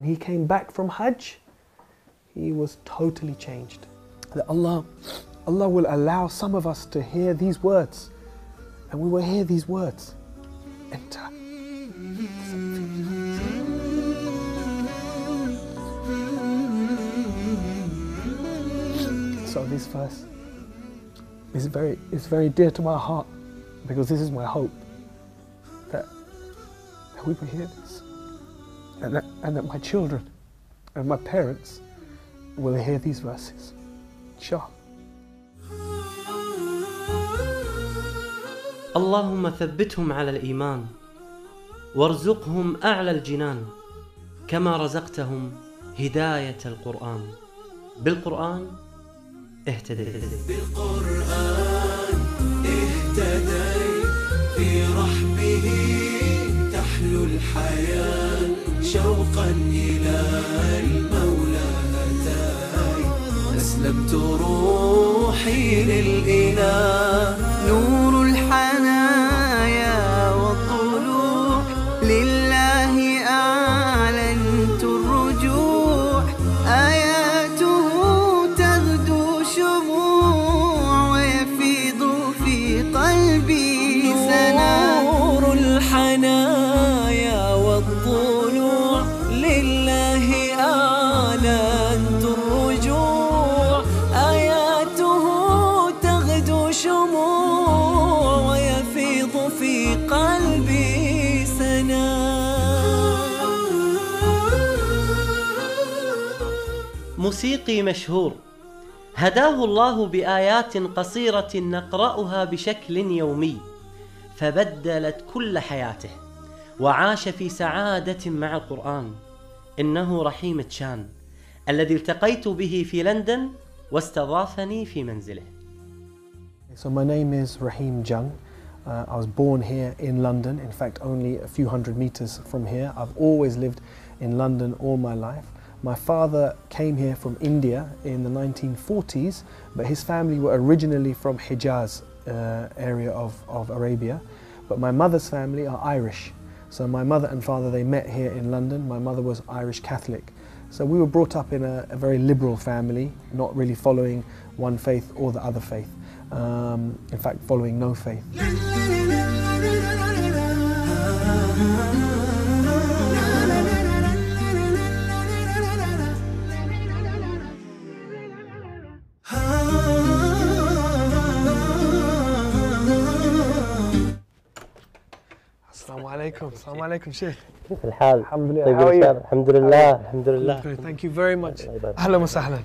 He came back from Hajj, he was totally changed. That Allah will allow some of us to hear these words, and we will hear these words enter. So this verse is very dear to my heart, because this is my hope that we will hear this, and that my children and my parents will hear these verses. Inshallah. اللهم ثبتهم على الإيمان وارزقهم أعلى الجنان كما رزقتهم هداية القرآن. بالقرآن اهتديت. بالقرآن اهتديت، في رحمه تحلو الحياة، شوقا إلى المولى أتاي، أسلمت روحي للإله، نور الحنايا والطلوع، لله أعلنت الرجوع، آياته تغدو شموع، ويفيض في قلبي سنا، نور الحنايا والطلوع، لله أعلنت الرجوع، آياته تغدو شموع، ويفيض في قلبي سنا. موسيقي مشهور هداه الله بآيات قصيرة نقرأها بشكل يومي، فبدلت كل حياته وعاش في سعادة مع القرآن. إنه رحيم تشان الذي التقيت به في لندن واستضافني في منزله. So my name is Rahim. I was born here in London, in fact only a few hundred meters from here. I've always lived in London all my life. My father came here from India in the 1940s, but his family were originally from Hijaz area of Arabia. But my mother's family are Irish. So my mother and father, they met here in London. My mother was Irish Catholic. So we were brought up in a very liberal family, not really following one faith or the other faith. In fact, following no faith. Assalamu alaikum, Sheikh. كيف الحال؟ الحمد لله. طيب How are you? الحمد لله الحمد لله. Thank you very much. أهلا وسهلا.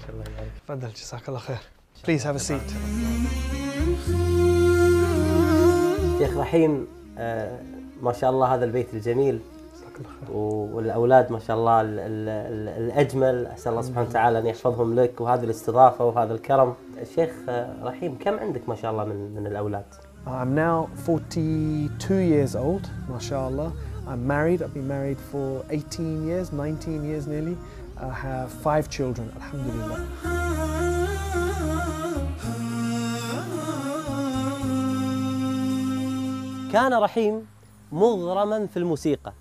تفضل جزاك الله خير. Please have a seat. شيخ رحيم، ما شاء الله هذا البيت الجميل والأولاد ما شاء الله الأجمل، أسأل الله سبحانه وتعالى أن يحفظهم لك، وهذه الاستضافة وهذا الكرم. الشيخ رحيم، كم عندك ما شاء الله من الأولاد؟ I'm now 42 years old, mashallah. I'm married. I've been married for 18 years, 19 years nearly. I have 5 children, alhamdulillah. كان رحيم مغرما في الموسيقى،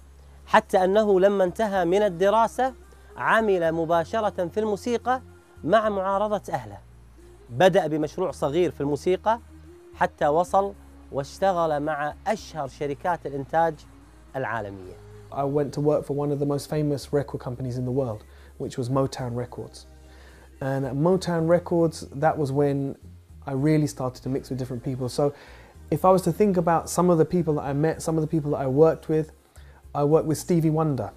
حتى أنه لما انتهى من الدراسة عمل مباشرة في الموسيقى مع معارضة أهله. بدأ بمشروع صغير في الموسيقى حتى وصل واشتغل مع أشهر شركات الإنتاج العالمية. I went to work for one of the most famous record companies in the world, which was Motown Records. And at Motown Records, that was when I really started to mix with different people. So if I was to think about some of the people that I met, some of the people that I worked with with Stevie Wonder.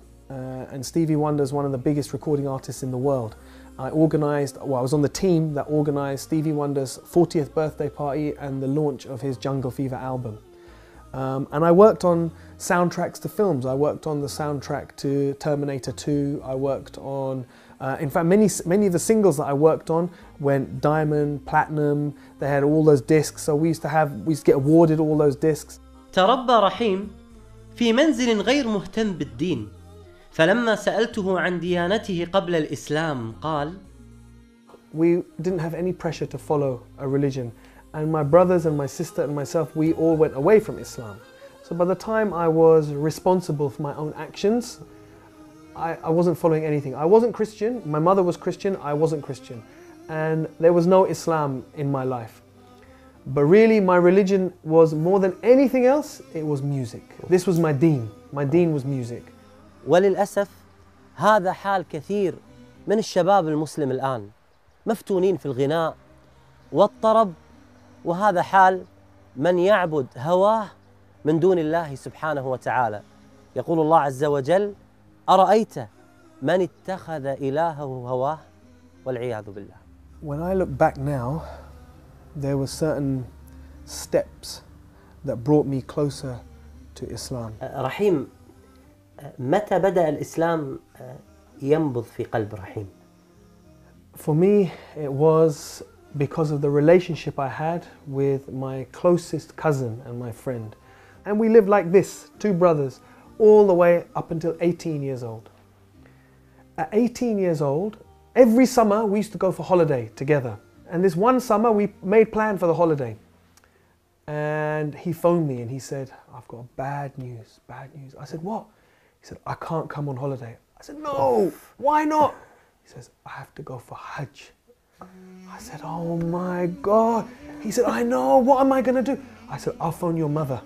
And Stevie Wonder is one of the biggest recording artists in the world. I was on the team that organised Stevie Wonder's 40th birthday party and the launch of his Jungle Fever album. And I worked on soundtracks to films. I worked on the soundtrack to Terminator 2. I worked on, in fact, many of the singles that I worked on went diamond, platinum. They had all those discs. So we used to get awarded all those discs. تربى رحيم في منزل غير مهتم بالدين، فلما سألته عن ديانته قبل الإسلام قال: We didn't have any pressure to follow a religion, and my brothers and my sister and myself, we all went away from Islam. So by the time I was responsible for my own actions, I wasn't following anything. I wasn't Christian, my mother was Christian, I wasn't Christian. And there was no Islam in my life. But really my religion was more than anything else, it was music. This was my deen. My deen was music. وللأسف هذا حال كثير من الشباب المسلم الآن، مفتونين في الغناء والطرب، وهذا حال من يعبد هواه من دون الله سبحانه وتعالى. يقول الله عز وجل: أرأيت من اتخذ إلهه هواه والعياذ بالله. When I look back now, there were certain steps that brought me closer to Islam. رحيم، متى بدأ الإسلام ينبض في قلب رحيم؟ For me, it was because of the relationship I had with my closest cousin and my friend. And we lived like this, two brothers, all the way up until 18 years old. At 18 years old, every summer we used to go for holiday together. And this one summer we made plan for the holiday. And he phoned me and he said, I've got bad news, bad news. I said, what? He said, I can't come on holiday. I said, no, why not? He says, I have to go for Hajj. I said, oh my God. He said, I know, what am I going to do? I said, I'll phone your mother.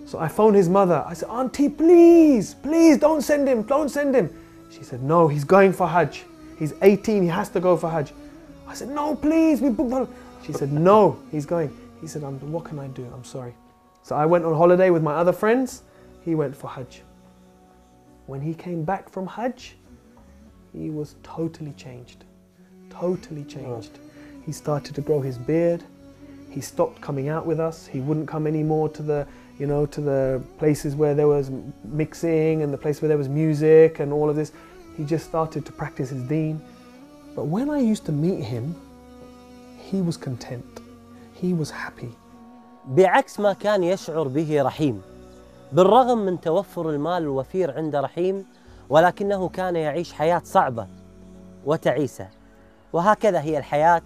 So I phoned his mother. I said, Auntie, please, please don't send him, don't send him. She said, no, he's going for Hajj. He's 18, he has to go for Hajj. I said, no, please, we booked holiday. She said, no, he's going. He said, what can I do? I'm sorry. So I went on holiday with my other friends. He went for Hajj. When he came back from Hajj, he was totally changed. Totally changed. He started to grow his beard. He stopped coming out with us. He wouldn't come anymore to the, to the places where there was mixing and the place where there was music and all of this. He just started to practice his deen. But when I used to meet him, he was content. He was happy. بعكس ما كان يشعر به رحيم، بالرغم من توفر المال الوفير عند رحيم، ولكنه كان يعيش حياة صعبة وتعيسة. وهكذا هي الحياة،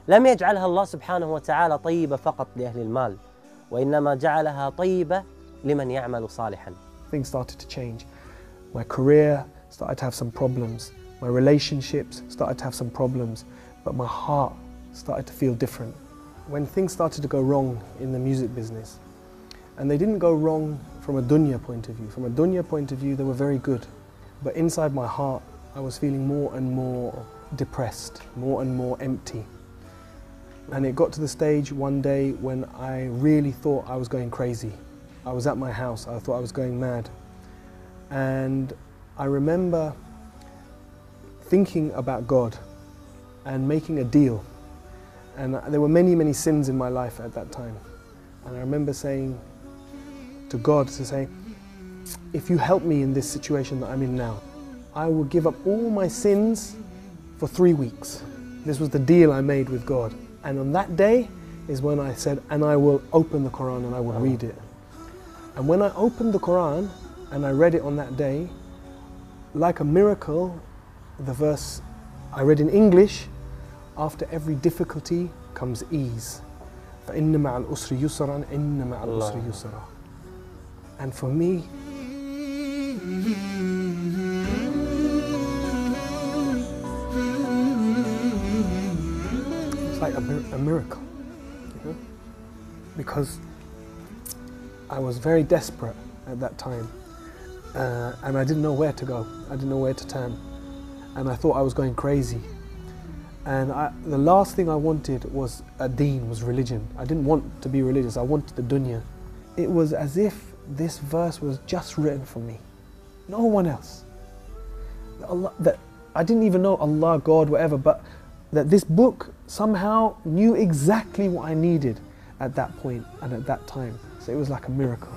لم يجعلها الله سبحانه وتعالى طيبة فقط لأهل المال، وإنما جعلها طيبة لمن يعمل صالحا. Things started to change. My career started to have some problems. My relationships started to have some problems. But my heart started to feel different. When things started to go wrong in the music business, and they didn't go wrong from a dunya point of view. From a dunya point of view, they were very good. But inside my heart, I was feeling more and more depressed, more and more empty. And it got to the stage one day when I really thought I was going crazy. I was at my house, I thought I was going mad. And I remember thinking about God and making a deal. And there were many, many sins in my life at that time. And I remember saying to God, if you help me in this situation that I'm in now, I will give up all my sins for 3 weeks. This was the deal I made with God. And on that day is when I said, and I will open the Quran and I will read it. And when I opened the Quran and I read it on that day, like a miracle, the verse I read in English, after every difficulty comes ease. فَإِنَّ مَعَ الْأُسْرِ يُسْرًا إِنَّ مَعَ الْأُسْرِ يُسْرًا. And for me, it's like a miracle, because I was very desperate at that time, and I didn't know where to go. I didn't know where to turn, and I thought I was going crazy. And the last thing I wanted was a deen, was religion. I didn't want to be religious, I wanted the dunya. It was as if this verse was just written for me, no one else. That I didn't even know Allah, God, whatever, but that this book somehow knew exactly what I needed at that point and at that time. So it was like a miracle.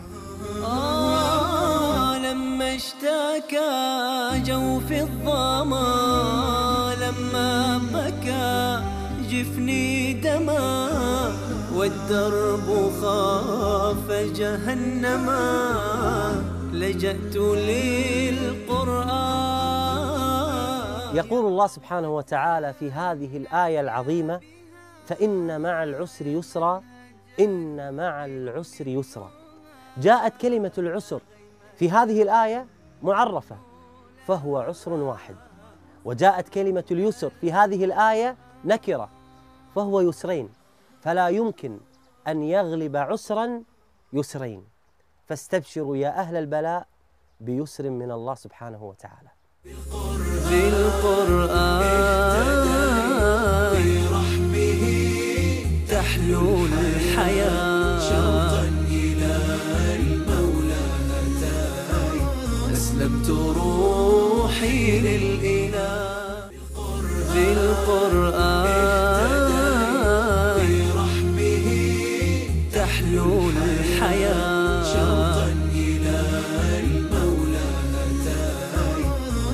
لما اشتكى جوف الظما لما بكى جفني دما والدرب خاف جهنما لجأت للقرآن. يقول الله سبحانه وتعالى في هذه الآية العظيمة: فإن مع العسر يسرا إن مع العسر يسرا. جاءت كلمة العسر في هذه الآية معرفة، فهو عسر واحد. وجاءت كلمة اليسر في هذه الآية نكرة، فهو يسرين، فلا يمكن أن يغلب عسرا يسرين. فاستبشروا يا أهل البلاء بيسر من الله سبحانه وتعالى. بالقرآن برحمه تحلو الحياة، شوقا إلى المولى هداي أسلمت روحي للإله. بالقرآن برحمه تحلو الحياة، شوقا إلى المولى هداي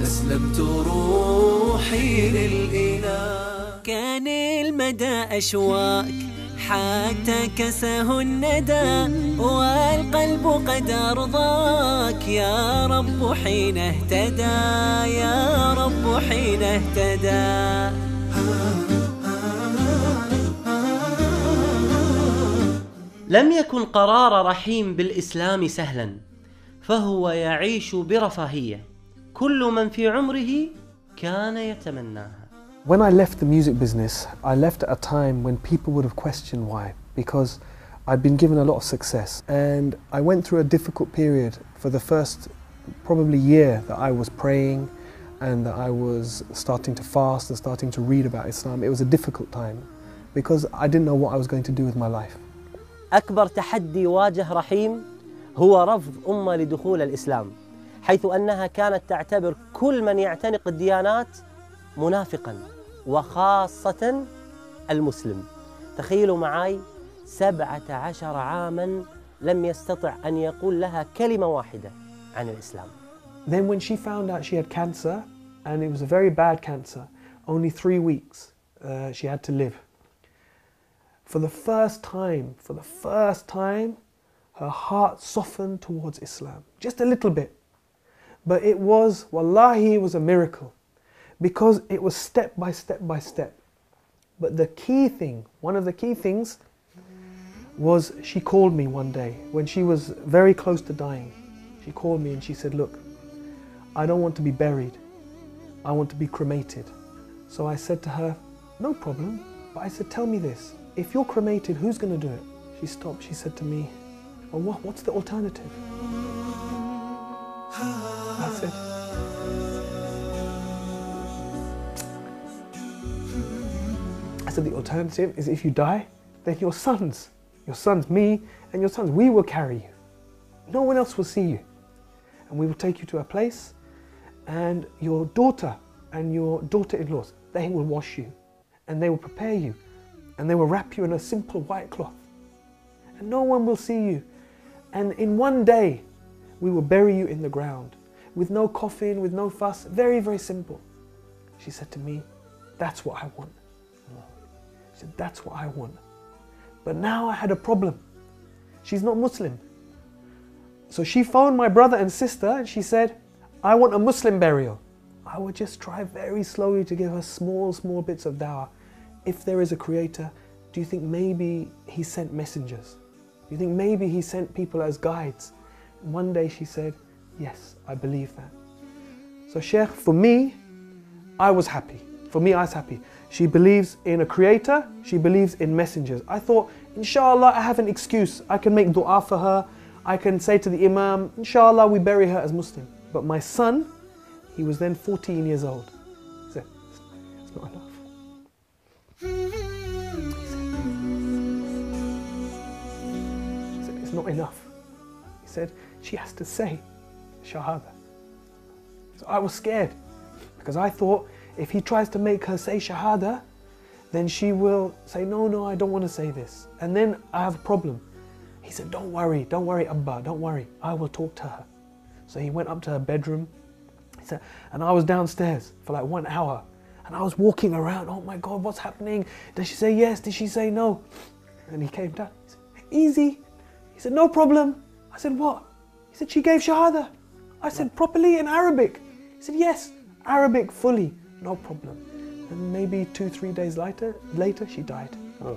أسلمت روحي للإله. كان المدى أشواك حتى كسه الندى، والقلب قد أرضاك يا رب حين اهتدى، يا رب حين اهتدى. لم يكن قرار رحيم بالإسلام سهلا، فهو يعيش برفاهية كل من في عمره كان يتمناها. When I left the music business, I left at a time when people would have questioned why, because I'd been given a lot of success, and I went through a difficult period for the first probably year that I was praying and that I was starting to fast and starting to read about Islam. It was a difficult time because I didn't know what I was going to do with my life. أكبر تحدي واجه رحيم هو رفض أمة لدخول الإسلام، حيث أنها كانت تعتبر كل من يعتنق الديانات منافقاً، وخاصة المسلم. تخيلوا معي 17 عاماً لم يستطع أن يقول لها كلمة واحدة عن الإسلام. Then when she found out she had cancer, and it was a very bad cancer, only 3 weeks she had to live. For the first time, her heart softened towards Islam, just a little bit. But it was, wallahi, it was a miracle, because it was step by step by step. But the key thing, one of the key things, was she called me one day when she was very close to dying. She called me and she said, look, I don't want to be buried, I want to be cremated. So I said to her, no problem, but I said, tell me this, if you're cremated, who's going to do it? She stopped, she said to me, well, what's the alternative? I said, the alternative is if you die, then your sons, me and your sons, we will carry you. No one else will see you. And we will take you to a place, and your daughter and your daughter-in-laws, they will wash you, and they will prepare you, and they will wrap you in a simple white cloth. And no one will see you. And in one day, we will bury you in the ground, with no coffin, with no fuss, very, very simple. She said to me, that's what I want. She said, that's what I want. But now I had a problem. She's not Muslim. So she phoned my brother and sister and she said, I want a Muslim burial. I would just try very slowly to give her small bits of dawah. If there is a creator, do you think maybe he sent messengers? Do you think maybe he sent people as guides? And one day she said, yes, I believe that. So Sheikh, for me, I was happy. For me, I was happy. She believes in a creator, she believes in messengers. I thought, inshallah, I have an excuse. I can make dua for her. I can say to the imam, inshallah, we bury her as Muslim. But my son, he was then 14 years old. He said, it's not enough. He said, it's not enough. He said, she has to say Shahada. So I was scared, because I thought, if he tries to make her say Shahada, then she will say, no, I don't want to say this. And then I have a problem. He said, don't worry, Abba, don't worry. I will talk to her. So he went up to her bedroom. He said, and I was downstairs for like 1 hour. And I was walking around, oh my God, what's happening? Did she say yes? Did she say no? And he came down. He said, easy. He said, no problem. I said, what? He said, she gave Shahada. I said, properly in Arabic? He said, yes, Arabic fully. No problem. And maybe 2-3 days later, she died. Oh.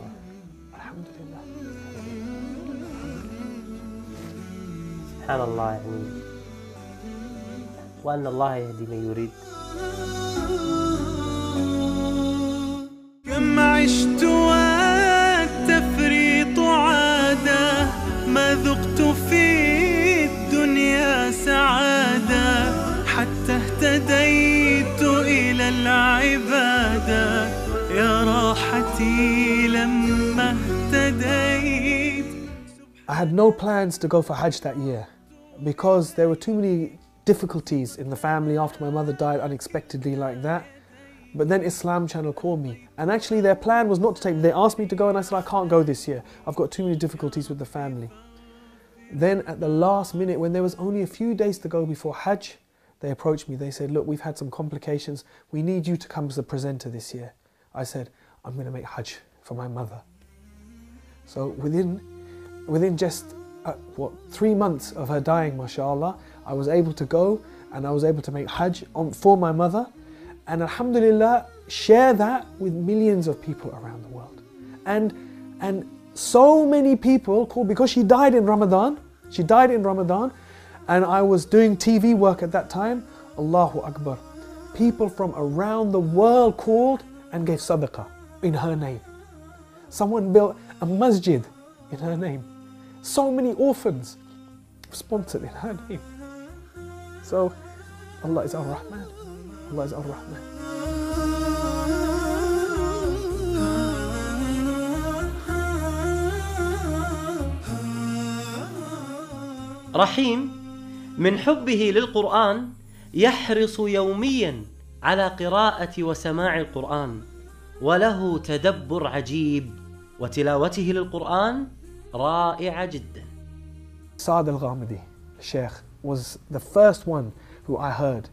Alhamdulillah. SubhanAllah. وأن الله يهدي من يريد. كم عشت والتفريط عادة، ما ذقت في الدنيا سعادة، حتى اهتديت إلى العبادة، يا راحتي لما اهتديت. I had no plans to go for Hajj that year because there were too many difficulties in the family after my mother died unexpectedly like that. But then Islam channel called me, and actually their plan was not to take me. They asked me to go and I said I can't go this year. I've got too many difficulties with the family. Then at the last minute, when there was only a few days to go before Hajj, they approached me. They said, look, we've had some complications. We need you to come as a presenter this year. I said, I'm going to make Hajj for my mother. So within just 3 months of her dying, mashallah, I was able to go and I was able to make Hajj for my mother, and alhamdulillah share that with millions of people around the world. And so many people called, because she died in Ramadan, and I was doing TV work at that time. Allahu Akbar, people from around the world called and gave sadaqah in her name. Someone built a masjid in her name. So many orphans sponsored in her name. So Allah is Ar-Rahman. Allah is Ar-Rahman. رحيم من حبه للقرآن يحرص يوميا على قراءة وسماع القرآن، وله تدبر عجيب، وتلاوته للقرآن رائعة جدا. Saad al-Ghamidi, Sheikh, was the first one who I heard,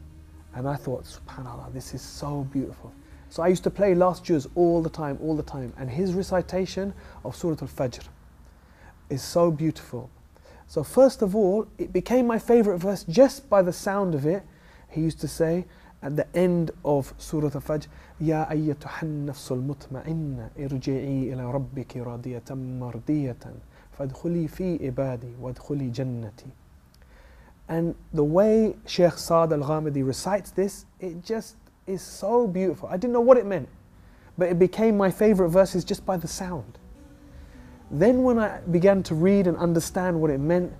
and I thought, subhanAllah, this is so beautiful. So I used to play last juz all the time, and his recitation of Surah Al-Fajr is so beautiful. So first of all, it became my favorite verse just by the sound of it. He used to say at the end of Surah Al-Fajr, Ya ayyatuhan nafsul mutma'inna irji'i ila rabbiki radiyatan mardiyatan fadkhuli fi ibadi wadkhuli jannati. And the way Sheikh Saad al-Ghamidi recites this, it just is so beautiful. I didn't know what it meant, but it became my favorite verses just by the sound. Then when I began to read and understand what it meant,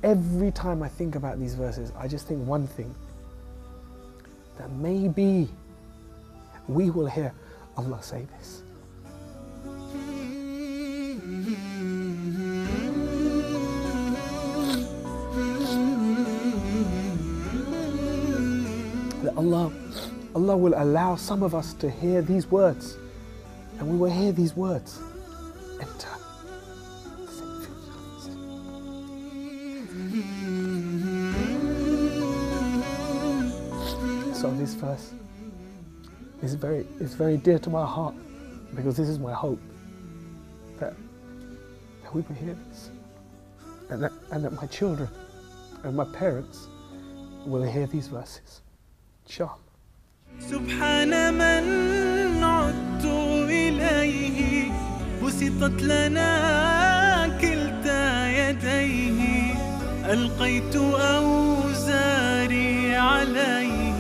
every time I think about these verses, I just think one thing, that maybe we will hear Allah say this. That Allah will allow some of us to hear these words, and we will hear these words enter. So this verse is very dear to my heart, because this is my hope that we will hear this, and that my children and my parents will hear these verses. Inshallah. سبحان من عدت إليه بسطت لنا كلتا يديه ألقيت أوزاري عليه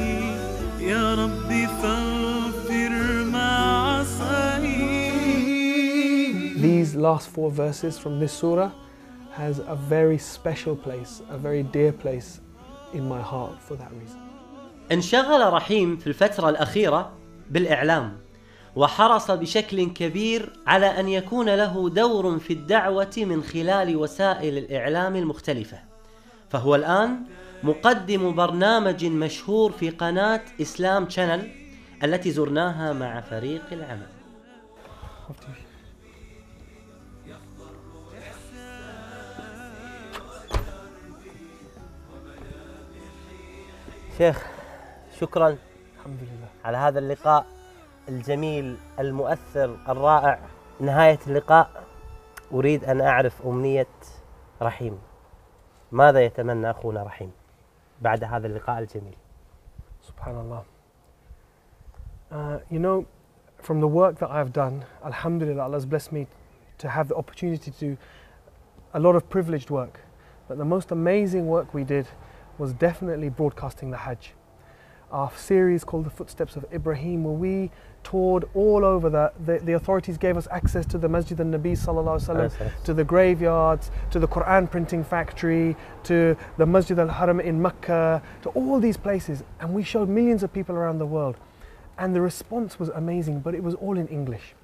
يا ربي فاغفر ما عصاني. These last 4 verses from this surah has a very special place, a very dear place in my heart for that reason. انشغل رحيم في الفترة الأخيرة بالإعلام، وحرص بشكل كبير على أن يكون له دور في الدعوة من خلال وسائل الإعلام المختلفة، فهو الآن مقدم برنامج مشهور في قناة اسلام شانل التي زرناها مع فريق العمل. شيخ، شكرا الحمد لله على هذا اللقاء الجميل المؤثر الرائع. نهاية اللقاء أريد أن أعرف أمنية رحيم. ماذا يتمنى أخونا رحيم بعد هذا اللقاء الجميل؟ Subhanallah. You know, from the work that I've done, alhamdulillah, Allah has blessed me to have the opportunity to do a lot of privileged work. But the most amazing work we did was definitely broadcasting the Hajj. Our series called The Footsteps of Ibrahim, where we toured all over. The authorities gave us access to the Masjid al-Nabi sallallahu alaihi wasallam, to the graveyards, to the Quran printing factory, to the Masjid al-Haram in Mecca, to all these places, and we showed millions of people around the world, and the response was amazing, but it was all in English.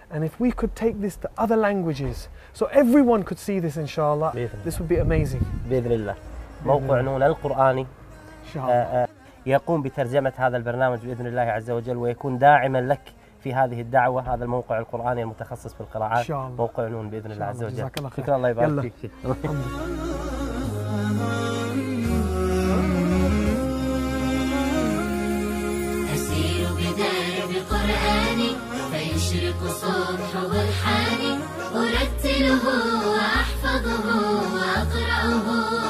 And if we could take this to other languages so everyone could see this, inshallah, this would be amazing. بإذن الله. موقع نون القرآني يقوم بترجمة هذا البرنامج بإذن الله عز وجل، ويكون داعما لك في هذه الدعوة. هذا الموقع القرآني المتخصص في القراءات، موقع نون بإذن الله عز وجل. شكرا، الله يبارك فيك. أسير بدرب قرآني فيشرق صبح برهاني، أرتله وأحفظه وأقرأه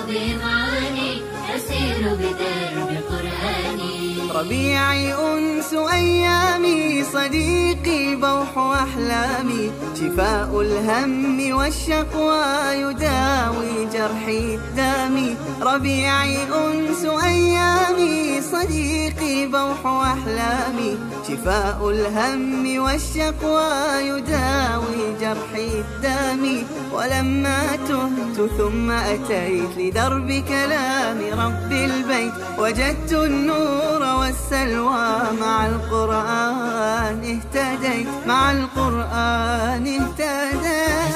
بمعاني، أسير بدرب قرآني. ربيعي أنس أيامي، صديقي بوح أحلامي، شفاء الهم والشقوى يداوي جرحي الدامي. ربيعي أنس أيامي، صديقي بوح أحلامي، شفاء الهم والشقوى يداوي جرحي الدامي. ولما تهت ثم أتيت لدرب كلام رب البيت، وجدت النور والسلوى مع القرآن اهتديت، مع القرآن اهتديت.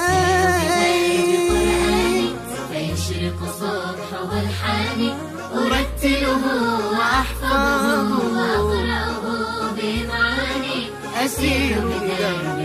فيشرق الصبح والحاني، أرتله وأحفظه وأقرأه بمعاني، أسير بدرب